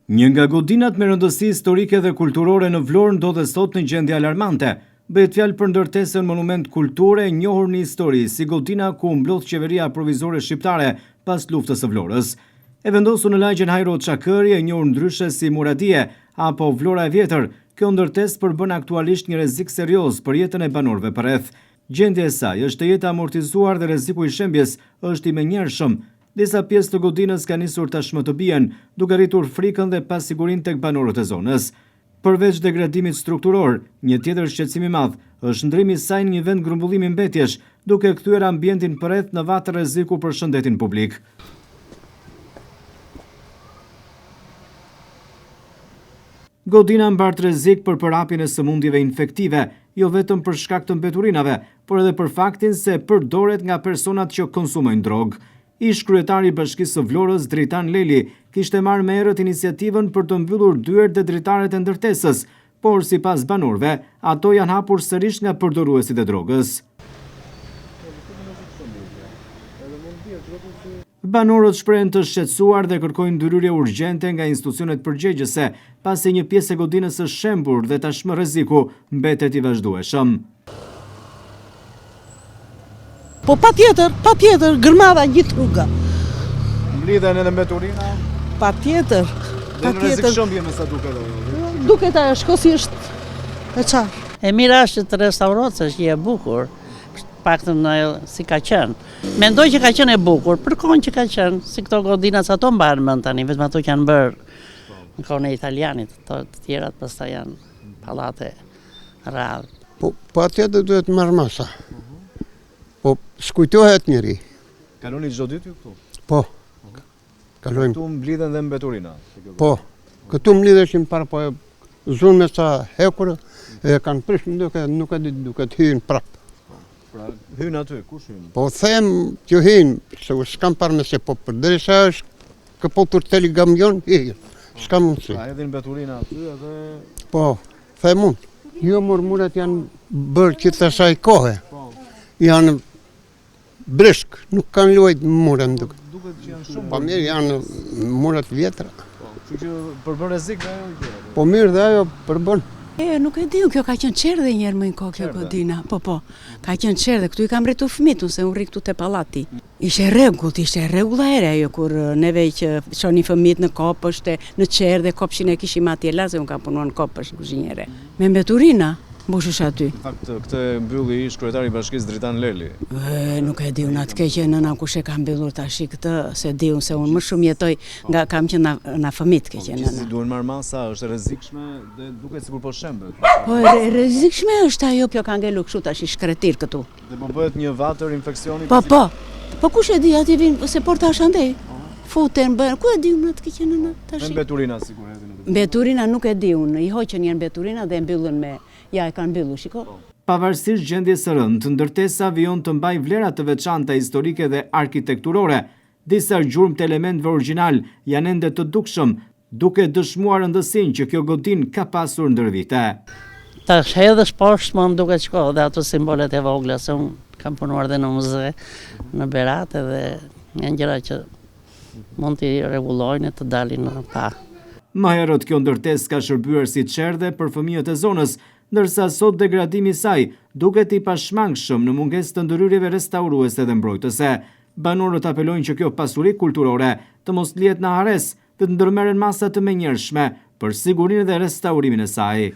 Një nga godinat me rëndësi historike dhe kulturore në Vlorë ndodhet sot në gjendje alarmante. Bëhet fjalë për ndërtesën monument kulture e njohur në histori si godina ku mblodh qeveria provizore shqiptare pas luftës së Vlorës. E vendosur në lagjen Hajro Çakëri, e njohur ndryshe si Muradie apo Vlora e Vjetër, kjo ndërtesë përbën aktualisht një rrezik serioz për jetën e banorëve përreth. Gjendja e saj është të jetë amortizuar dhe rreziku i shembjes është i menjëhershëm. Disa pjesë të godinës ka nisur tashmë të bien, duke rritur frikën dhe pasigurinë tek banorët e zonës. Përveç degradimit strukturor, një tjetër shqetësim i madh është ndrimi i saj në një vend grumbullimi mbetjesh, duke kthyer ambientin përreth në vatë rreziku për shëndetin publik. Godina mbart rrezik për përhapjen e sëmundjeve infektive, jo vetëm për shkak të mbeturinave, por edhe për faktin se përdoret nga personat që konsumojnë drogë. Ish kryetari i Bashkisë së Vlorës, Dritan Leli, kishte marrë me erët iniciativën për të mbyllur dyert dhe dritaret e ndërtesës, por sipas banorëve, ato janë hapur sërish nga përdoruesit e drogës. Banorët shprehen të shqetësuar dhe kërkojnë ndërhyrje urgjente nga institucionet përgjegjëse, pasi një pjesë e godinës është shembur dhe tashmë rreziku mbetet i vazhdueshëm. Po patjetër, gërmada gjithë rruga. Mblidhen edhe mbeturina? Patjetër. Dhe në rrezik shëmbje me sa duket. Duket ajo shkosisht e qartë. E mira është të restaurohet, është e bukur, paktën si ka qenë. Mendoj që ka qenë e bukur, për kohën që ka qenë, si këto godinat ato mbahen mend tani, vetëm ato që janë bërë në kohën e italianit, të tjerat pastaj janë pallate rradh. Po patjetër duhet marrë masa. Po shkujtohet njëri. Kaloni çdo ditë ju këtu? Po. Kalojmë. Këtu mblidhen dhe mbeturina. Po. Këtu mblidheshin para po zonë me sa hekur e kanë prish nuk e di duke të hyjnë prap. Pra hyn aty, kush hyn? Po them që hyn, se u s'kam parë me se po përderisa është këpotur telegamion hyjnë. S'ka mundsi. Pra edhe mbeturina aty edhe Po, them unë. Jo murmuret janë bërë që të asaj kohe. Janë breshk, nuk kanë luajt murën duke. Duket që janë shumë. Po mirë janë murat vjetra. Kështu që përbën rrezik dhe ajo gjë. Po mirë dhe ajo përbën. Nuk e di, kjo ka qenë çerdhe një herë më në kohë kjo godina. Po, ka qenë çerdhe, këtu i kam rritur fëmijët, se unë rri këtu te pallati. Ishte rregulla ere ajo kur neve që shonin fëmijët në kopësht, në çerdhe, kopshin e kishim atje la, se unë kam punuar në kopësht kuzhinjere. Me mbeturina mbushesh aty. Në fakt, këtë mbylli ish kryetari i Bashkisë Dritan Leli. Nuk e di unë atë keqe nëna kush e ka mbyllur tash këtë, se di unë se unë më shumë jetoj nga kam qenë na fëmijët keqe nëna. Si duhen marrë masa, është rrezikshme dhe duket sikur po shembet. Po rrezikshme është ajo, kjo ka ngelur kështu tash i shkretir këtu. Dhe po bëhet një vatër infeksioni. Po kush e di aty vinë se porta është andej. Futen bën, ku e di unë atë keqe nëna tash. Me mbeturina sikur hedhin aty. Mbeturina nuk e di unë, i hoqën një mbeturina dhe mbyllën me ja e kanë mbyllur, shiko. Pavarësisht gjendjes së rëndë, ndërtesa vijon të mbajë vlera të veçanta historike dhe arkitekturore. Disa gjurmë të elementëve origjinal janë ende të dukshëm, duke dëshmuar rëndësinë që kjo godinë ka pasur ndër vite. Tash hedhësh poshtë më duket shko dhe ato simbolet e vogla, se unë kam punuar dhe në muze, në Berat dhe janë gjëra që mund t'i rregullojnë të dalin në pa. Më herët kjo ndërtesë ka shërbyer si çerdhe për fëmijët e zonës, ndërsa sot degradimi i saj duket i pashmangshëm në mungesë të ndërhyrjeve restauruese dhe mbrojtëse. Banorët apelojnë që kjo pasuri kulturore të mos lihet në hares dhe të ndërmerren masa të menjëhershme për sigurinë dhe restaurimin e saj.